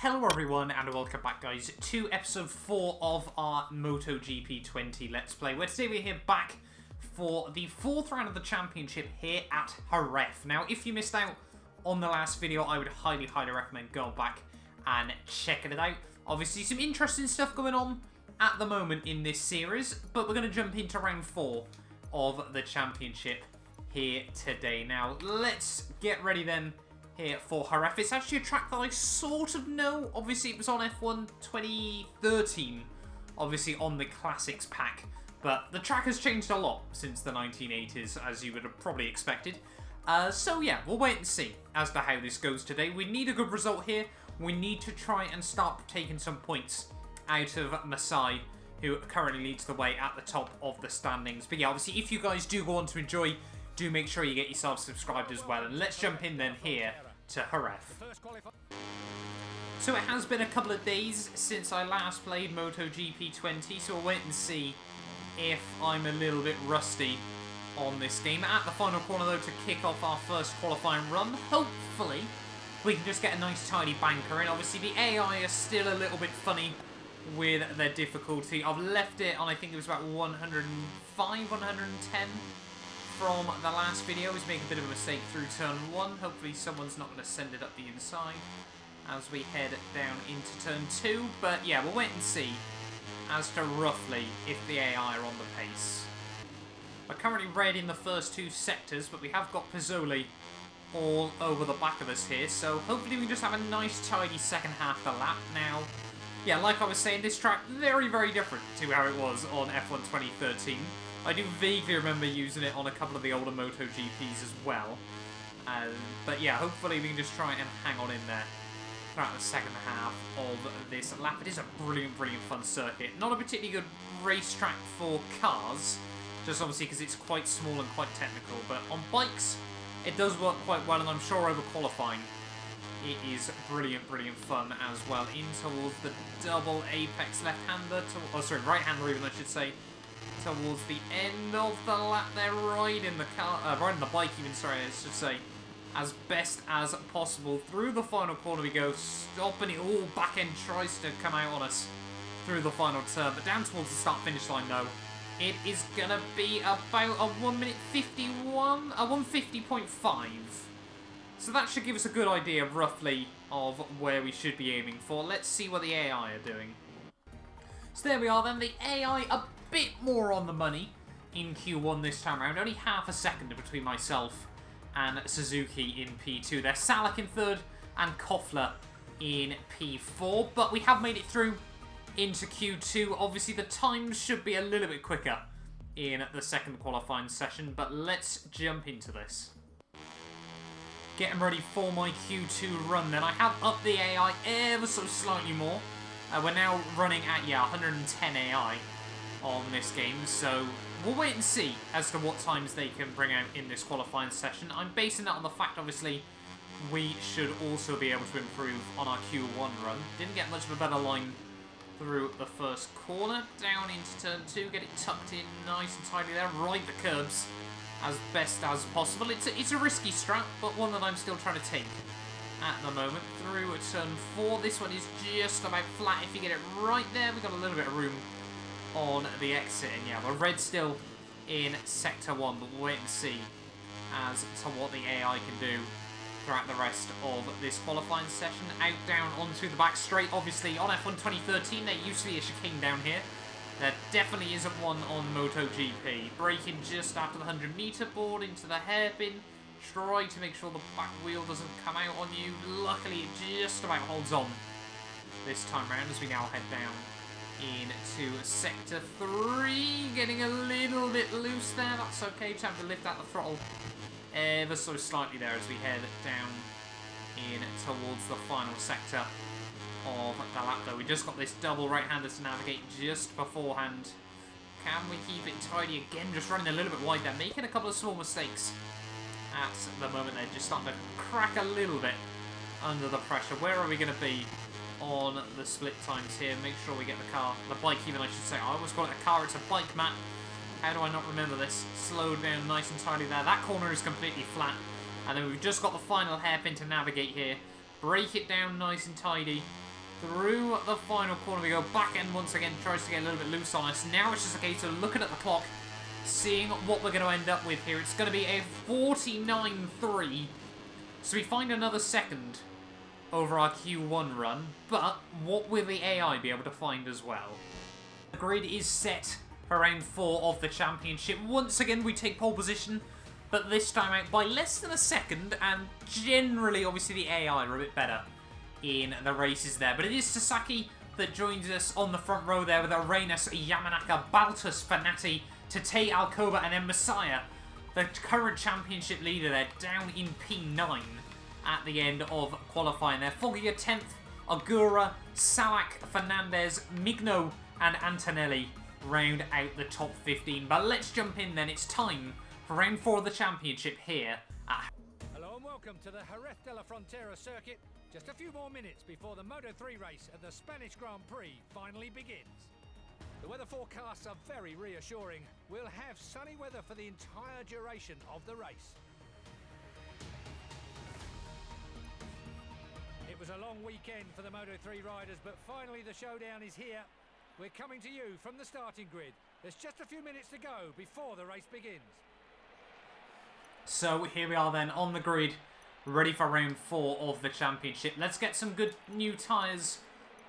Hello everyone and welcome back guys to episode 4 of our MotoGP20 Let's Play, where today we're here back for the 4th round of the championship here at Jerez. Now if you missed out on the last video, I would highly recommend going back and checking it out. Obviously some interesting stuff going on at the moment in this series, but we're going to jump into round 4 of the championship here today. Now let's get ready then here for Jerez. It's actually a track that I sort of know. Obviously, it was on F1 2013, obviously on the Classics pack. But the track has changed a lot since the 1980s, as you would have probably expected. So yeah, we'll wait and see as to how this goes today. We need a good result here. We need to try and start taking some points out of Masai, who currently leads the way at the top of the standings. But yeah, obviously, if you guys do go on to enjoy, do make sure you get yourself subscribed as well. And let's jump in then here to Jerez. So it has been a couple of days since I last played MotoGP20, so we'll wait and see if I'm a little bit rusty on this game. At the final corner though, to kick off our first qualifying run, hopefully we can just get a nice tidy banker in. Obviously the AI is still a little bit funny with their difficulty. I've left it on, I think it was about 105, 110 from the last video. Was making a bit of a mistake through turn 1. Hopefully someone's not going to send it up the inside as we head down into turn 2. But yeah, we'll wait and see as to roughly if the AI are on the pace. We're currently red in the first 2 sectors, but we have got Pizzoli all over the back of us here. So hopefully we can just have a nice tidy second half of the lap. Now, yeah, like I was saying, this track very different to how it was on F1 2013. I do vaguely remember using it on a couple of the older MotoGPs as well. But yeah, hopefully we can just try and hang on in there throughout the second half of this lap. It is a brilliant fun circuit. Not a particularly good racetrack for cars, just obviously because it's quite small and quite technical. But on bikes, it does work quite well, and I'm sure over qualifying, it is brilliant fun as well. In towards the double apex left-hander, right-hander even I should say, towards the end of the lap there, riding the bike even, sorry, I should say, as best as possible. Through the final corner we go, stopping it all, back end tries to come out on us through the final turn, but down towards the start-finish line though, it is gonna be about a 1 minute 51, a 150.5. So that should give us a good idea roughly of where we should be aiming for. Let's see what the AI are doing. So there we are then, the AI a bit more on the money in Q1 this time around. Only half a second between myself and Suzuki in P2. They're Salak in 3rd and Koffler in P4. But we have made it through into Q2. Obviously the times should be a little bit quicker in the second qualifying session. But let's jump into this. Getting ready for my Q2 run then. I have upped the AI ever so slightly more. We're now running at, 110 AI on this game, so we'll wait and see as to what times they can bring out in this qualifying session. I'm basing that on the fact, obviously, we should also be able to improve on our Q1 run. Didn't get much of a better line through the first corner. Down into turn 2, get it tucked in nice and tidy there. Ride the curbs as best as possible. It's a risky strat, but one that I'm still trying to take at the moment. Through turn 4, this one is just about flat. If you get it right there, we've got a little bit of room on the exit. And yeah, we're red still in sector 1, but we'll wait and see as to what the AI can do throughout the rest of this qualifying session. Out, down, onto the back straight. Obviously, on F1 2013, there used to be a chicane down here. There definitely isn't one on MotoGP. Braking just after the 100-meter board into the hairpin. Try to make sure the back wheel doesn't come out on you. Luckily, it just about holds on this time round as we now head down into sector 3. Getting a little bit loose there. That's okay. Just have to lift out the throttle ever so slightly there as we head down in towards the final sector of the lap though. We just got this double right-hander to navigate just beforehand. Can we keep it tidy again? Just running a little bit wide there. Making a couple of small mistakes at the moment. They're just starting to crack a little bit under the pressure. Where are we going to be on the split times here? Make sure we get the bike even, I should say. I always call it a car, it's a bike, Matt. How do I not remember this? Slowed down nice and tidy there. That corner is completely flat. And then we've just got the final hairpin to navigate here. Break it down nice and tidy Through the final corner we go. Back end once again tries to get a little bit loose on us. Now it's just a case of looking at the clock, seeing what we're going to end up with here. It's going to be a 49.3. So we find another second over our Q1 run. But what will the AI be able to find as well? The grid is set for round 4 of the championship. Once again we take pole position, but this time out by less than a second, and generally obviously the AI are a bit better in the races there. But it is Sasaki that joins us on the front row there with Arenas, Yamanaka, Baltus, Fanati, Tate, Alcoba, and then Messiah, the current championship leader there, down in P9 at the end of qualifying there. Foggia 10th, Agura, Salak, Fernandez, Migno, and Antonelli round out the top 15. But let's jump in then. It's time for round 4 of the championship here at... Hello and welcome to the Jerez de la Frontera circuit. Just a few more minutes before the Moto3 race at the Spanish Grand Prix finally begins. The weather forecasts are very reassuring. We'll have sunny weather for the entire duration of the race. It was a long weekend for the Moto3 riders, but finally the showdown is here. We're coming to you from the starting grid. There's just a few minutes to go before the race begins. So here we are then on the grid, ready for round 4 of the championship. Let's get some good new tyres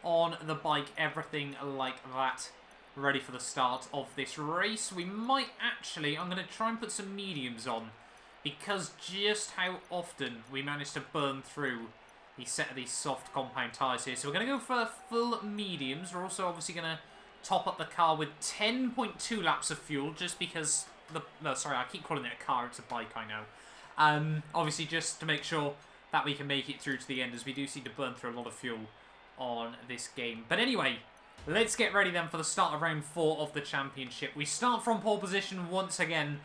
on the bike, everything like that, ready for the start of this race. We might actually, I'm going to try and put some mediums on, because just how often we manage to burn through the set of these soft compound tyres here. So we're going to go for full mediums. We're also obviously going to top up the car with 10.2 laps of fuel, just because... No, sorry, I keep calling it a car, it's a bike, I know. Obviously, just to make sure that we can make it through to the end, as we do seem to burn through a lot of fuel on this game. But anyway, let's get ready then for the start of round 4 of the championship. We start from pole position once again,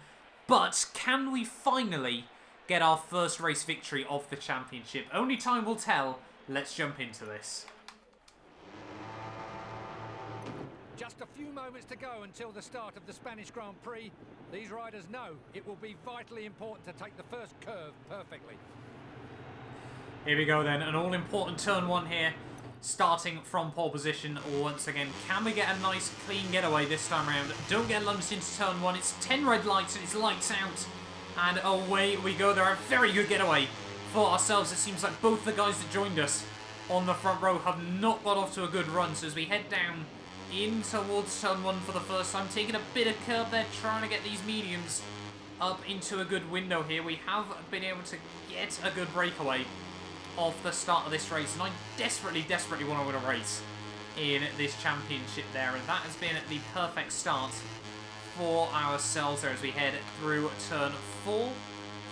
but can we finally get our first race victory of the championship? Only time will tell. Let's jump into this. Just a few moments to go until the start of the Spanish Grand Prix. These riders know it will be vitally important to take the first curve perfectly. Here we go then, an all-important turn 1 here, starting from pole position once again. Can we get a nice clean getaway this time around? Don't get lunged into turn 1. It's 10 red lights and it's lights out. And away we go. They're a very good getaway for ourselves. It seems like both the guys that joined us on the front row have not got off to a good run. So as we head down in towards turn 1 for the first time, taking a bit of curb there, trying to get these mediums up into a good window here. We have been able to get a good breakaway off the start of this race, and I desperately want to win a race in this championship there, and that has been the perfect start for ourselves there as we head through turn 4,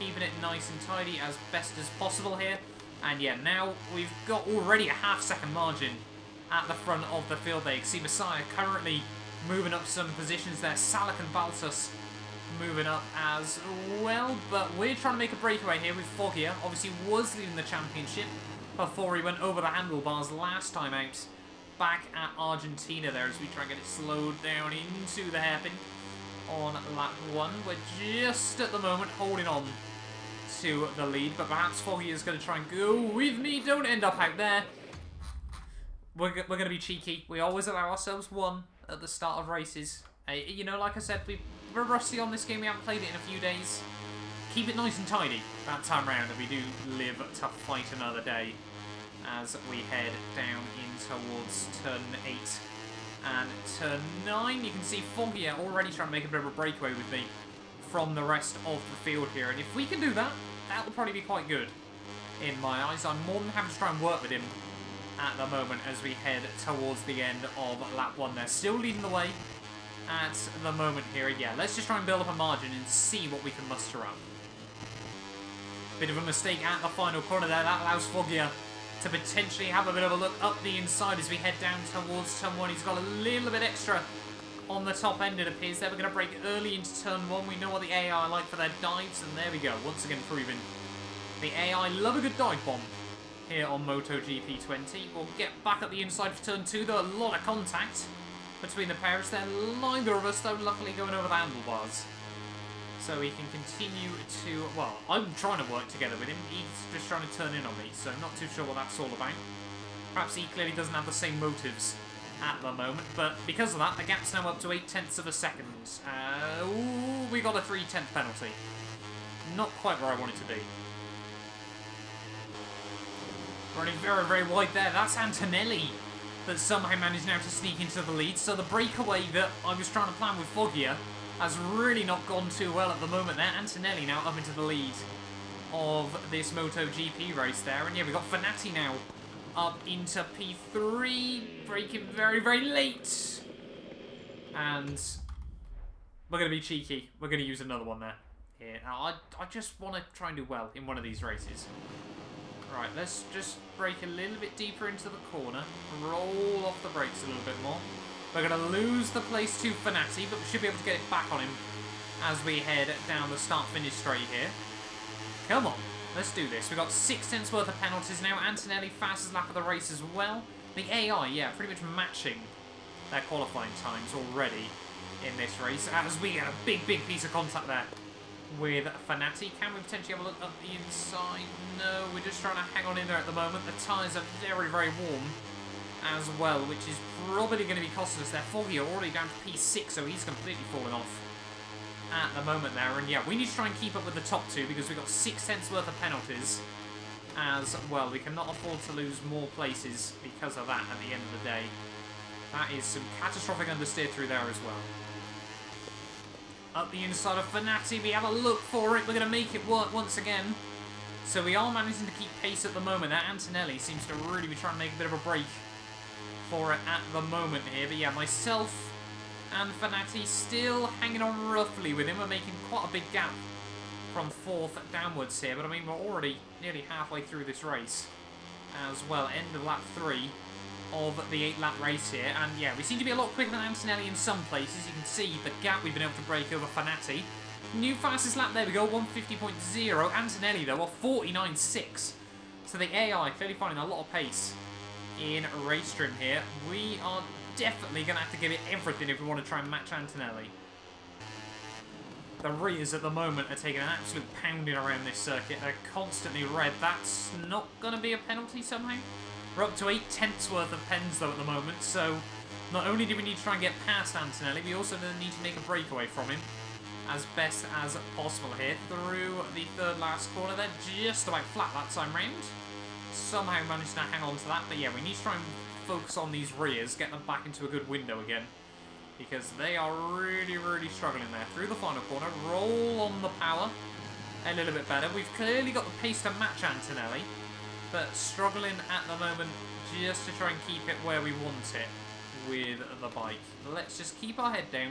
keeping it nice and tidy as best as possible here. And yeah, now we've got already a half-second margin at the front of the field there. You can see Messiah currently moving up some positions there. Salak and Baltus moving up as well, but we're trying to make a breakaway here with Foggia. Obviously was leading the championship before he went over the handlebars last time out back at Argentina there, as we try and get it slowed down into the hairpin on lap 1. We're just at the moment holding on to the lead, but perhaps Foggia is going to try and go with me. Don't end up out there. We're going to be cheeky. We always allow ourselves 1 at the start of races. You know, like I said, we're rusty on this game. We haven't played it in a few days. Keep it nice and tidy that time round, and we do live to fight another day as we head down in towards turn 8 and turn 9. You can see Foggia already trying to make a bit of a breakaway with me from the rest of the field here, and if we can do that, that will probably be quite good in my eyes. I'm more than happy to try and work with him at the moment as we head towards the end of lap 1 there. Still leading the way at the moment here. Yeah, let's just try and build up a margin and see what we can muster up. Bit of a mistake at the final corner there. That allows Foggia to potentially have a bit of a look up the inside as we head down towards turn 1. He's got a little bit extra on the top end, it appears. There we're going to break early into turn 1. We know what the AI like for their dives, and there we go. Once again proving the AI love a good dive bomb here on MotoGP20. We'll get back at the inside for turn 2, though. A lot of contact between the pairs there. Neither of us, though, luckily going over the handlebars. So we can continue to... Well, I'm trying to work together with him. He's just trying to turn in on me, so I'm not too sure what that's all about. Perhaps he clearly doesn't have the same motives at the moment, but because of that, the gap's now up to 0.8 of a second. Ooh, we got a 3/10 penalty. Not quite where I want it to be. Running very, very wide there. That's Antonelli that somehow managed now to sneak into the lead. So the breakaway that I was trying to plan with Foggia has really not gone too well at the moment there. Antonelli now up into the lead of this MotoGP race there. And yeah, we've got Fanatec now up into P3, braking very, very late. And we're going to be cheeky. We're going to use another one there. Here. Now, I just want to try and do well in one of these races. Right, let's just brake a little bit deeper into the corner. Roll off the brakes a little bit more. We're going to lose the place to Fanatec, but we should be able to get it back on him as we head down the start-finish straight here. Come on, let's do this. We've got 0.6 worth of penalties now. Antonelli, fastest lap of the race as well. The AI, yeah, pretty much matching their qualifying times already in this race. As we get a big, big piece of contact there with Fanatec. Can we potentially have a look up the inside? No, we're just trying to hang on in there at the moment. The tyres are very, very warm as well, which is probably going to be costing us there. Foggia already down to P6, so he's completely fallen off at the moment there. And yeah, we need to try and keep up with the top two because we've got 0.6 worth of penalties as well. We cannot afford to lose more places because of that at the end of the day. That is some catastrophic understeer through there as well. Up the inside of Fanatec, we have a look for it. We're going to make it work once again. So we are managing to keep pace at the moment. That Antonelli seems to really be trying to make a bit of a break for it at the moment here. But yeah, myself and Fanatec still hanging on roughly with him. We're making quite a big gap from 4th downwards here. But I mean, we're already nearly halfway through this race as well. End of lap 3 of the 8-lap race here. And yeah, we seem to be a lot quicker than Antonelli in some places. You can see the gap we've been able to break over Fanatec. New fastest lap, there we go, 150.0. Antonelli, though, a 49.6. So the AI clearly finding a lot of pace in race trim here. We are definitely going to have to give it everything if we want to try and match Antonelli. The rears at the moment are taking an absolute pounding around this circuit. They're constantly red. That's not going to be a penalty somehow. We're up to 0.8 worth of pens, though, at the moment. So not only do we need to try and get past Antonelli, we also need to make a breakaway from him as best as possible here. Through the 3rd last corner. They're just about flat that time round. Somehow managed to hang on to that. But yeah, we need to try and focus on these rears, get them back into a good window again, because they are really, really struggling there. Through the final corner, roll on the power a little bit better. We've clearly got the pace to match Antonelli, but struggling at the moment just to try and keep it where we want it with the bike. Let's just keep our head down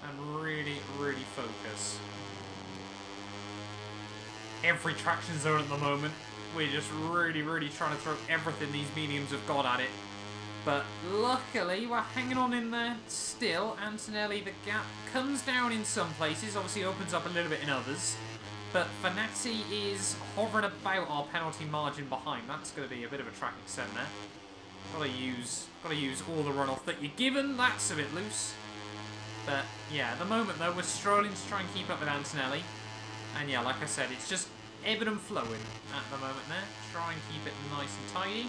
and really, really focus. Every traction zone at the moment. We're just really, really trying to throw everything these mediums have got at it. But luckily, we're hanging on in there still. Antonelli, the gap comes down in some places. Obviously opens up a little bit in others. But Fanatec is hovering about our penalty margin behind. That's going to be a bit of a track extend there. Gotta use all the runoff that you're given. That's a bit loose. But yeah, at the moment though, we're struggling to try and keep up with Antonelli. And yeah, like I said, it's just ebbing and flowing at the moment there. Try and keep it nice and tidy.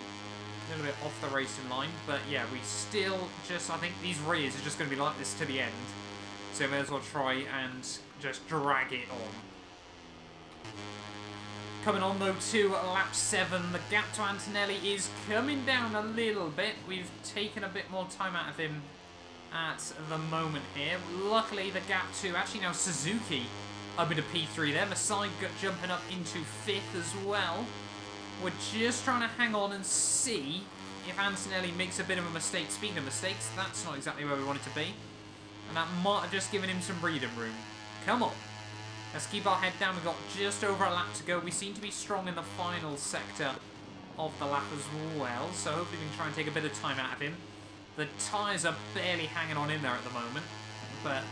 A little bit off the racing line. But yeah, we still just, I think these rears are just going to be like this to the end. So we may as well try and just drag it on. Coming on though to lap 7, the gap to Antonelli is coming down a little bit. We've taken a bit more time out of him at the moment here. Luckily the gap to actually now Suzuki up into P3 there. Masai jumping up into 5th as well. We're just trying to hang on and see if Antonelli makes a bit of a mistake. Speaking of mistakes, that's not exactly where we want it to be. And that might have just given him some breathing room. Come on. Let's keep our head down. We've got just over a lap to go. We seem to be strong in the final sector of the lap as well. So hopefully we can try and take a bit of time out of him. The tyres are barely hanging on in there at the moment. But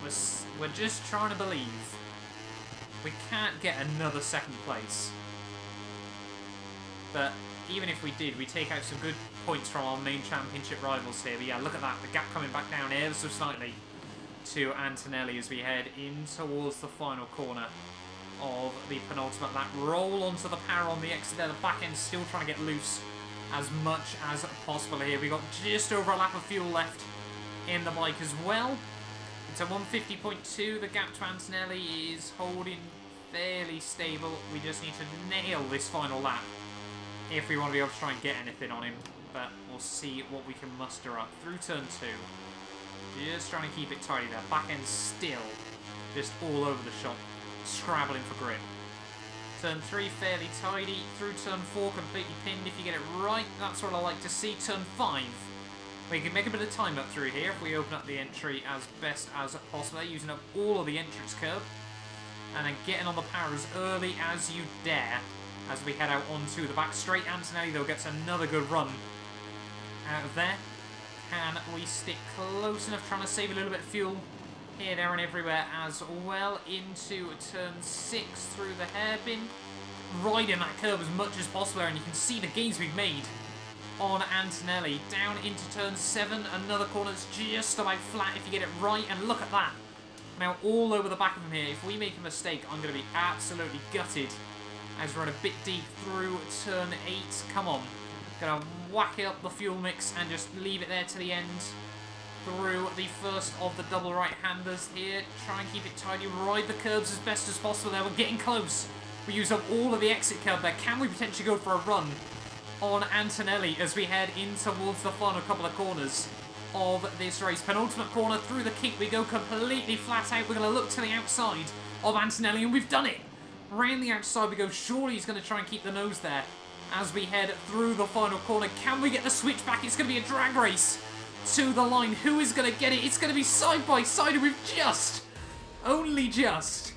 we're just trying to believe we can't get another 2nd place. But even if we did, we take out some good points from our main championship rivals here. But yeah, look at that. The gap coming back down ever so slightly to Antonelli as we head in towards the final corner of the penultimate lap. Roll onto the power on the exit there. The back end still trying to get loose as much as possible here. We got just over a lap of fuel left in the bike as well. It's a 150.2. The gap to Antonelli is holding fairly stable. We just need to nail this final lap if we want to be able to try and get anything on him. But we'll see what we can muster up through turn 2. Just trying to keep it tidy there. Back end still just all over the shop, scrabbling for grip. Turn 3 fairly tidy. Through turn 4 completely pinned if you get it right. That's what I like to see. Turn 5. We can make a bit of time up through here if we open up the entry as best as possible, using up all of the entrance curb. And then getting on the power as early as you dare as we head out onto the back straight. Antonelli, though, gets another good run out of there. Can we stick close enough, trying to save a little bit of fuel here, there, and everywhere as well. Into turn 6 through the hairpin. Riding that curve as much as possible, and you can see the gains we've made on Antonelli. Down into turn 7, another corner that's just about flat if you get it right, and look at that. Now all over the back of him here. If we make a mistake, I'm going to be absolutely gutted as we're in a bit deep through turn 8. Come on. Going to whack up the fuel mix and just leave it there to the end. Through the first of the double right-handers here. Try and keep it tidy. Ride the curbs as best as possible there. We're getting close. We use up all of the exit curb there. Can we potentially go for a run on Antonelli as we head in towards the final couple of corners of this race? Penultimate corner through the kink. We go completely flat out. We're going to look to the outside of Antonelli, and we've done it. Round the outside we go. Surely he's going to try and keep the nose there as we head through the final corner. Can we get the switch back? It's going to be a drag race to the line. Who is going to get it? It's going to be side by side, and we've only just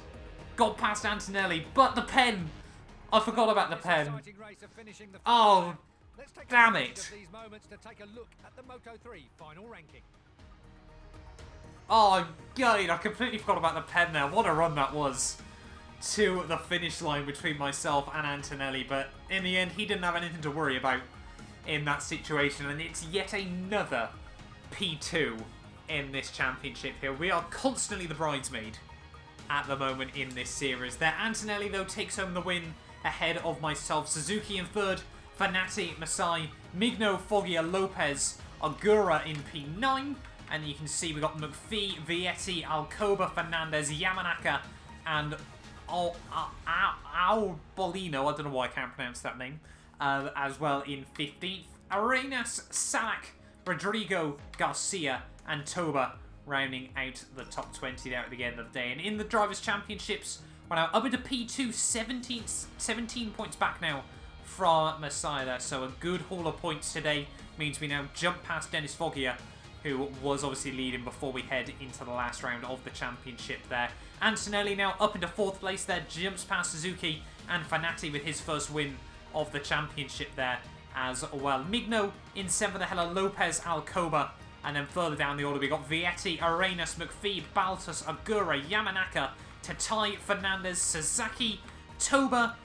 got past Antonelli. But the pen, I forgot about the pen. Oh, damn it. Oh, God, I completely forgot about the pen there. What a run that was to the finish line between myself and Antonelli. But in the end, he didn't have anything to worry about in that situation. And it's yet another P2 in this championship here. We are constantly the bridesmaid at the moment in this series. There, Antonelli, though, takes home the win ahead of myself. Suzuki in third, Fanatec, Masai, Migno, Foggia, Lopez, Agura in P9. And you can see we got McPhee, Vietti, Alcoba, Fernandez, Yamanaka, and Bolino, I don't know why I can't pronounce that name, as well in 15th. Arenas, Salak, Rodrigo, Garcia, and Toba rounding out the top 20 there at the end of the day. And in the Drivers' Championships, we're now up into P2, 17 points back now from Masai there. So a good haul of points today means we now jump past Dennis Foggia, who was obviously leading before we head into the last round of the championship there. Antonelli now up into 4th place there, jumps past Suzuki and Fanati with his first win of the championship there as well. Migno in 7th ahead of Lopez, Alcoba, and then further down the order we got Vietti, Arenas, McPhee, Baltus, Agura, Yamanaka, Tatai, Fernandez, Sasaki, Toba,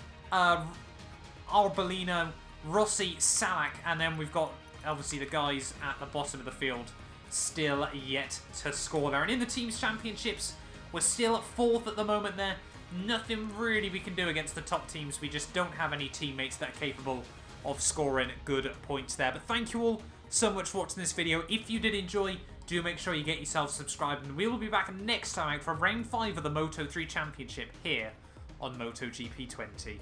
Arbolino, Rossi, Salak, and then we've got obviously the guys at the bottom of the field still yet to score there. And in the teams championships, we're still 4th at the moment there. Nothing really we can do against the top teams. We just don't have any teammates that are capable of scoring good points there. But thank you all so much for watching this video. If you did enjoy, do make sure you get yourself subscribed, and we will be back next time out for round 5 of the Moto3 Championship here on MotoGP20.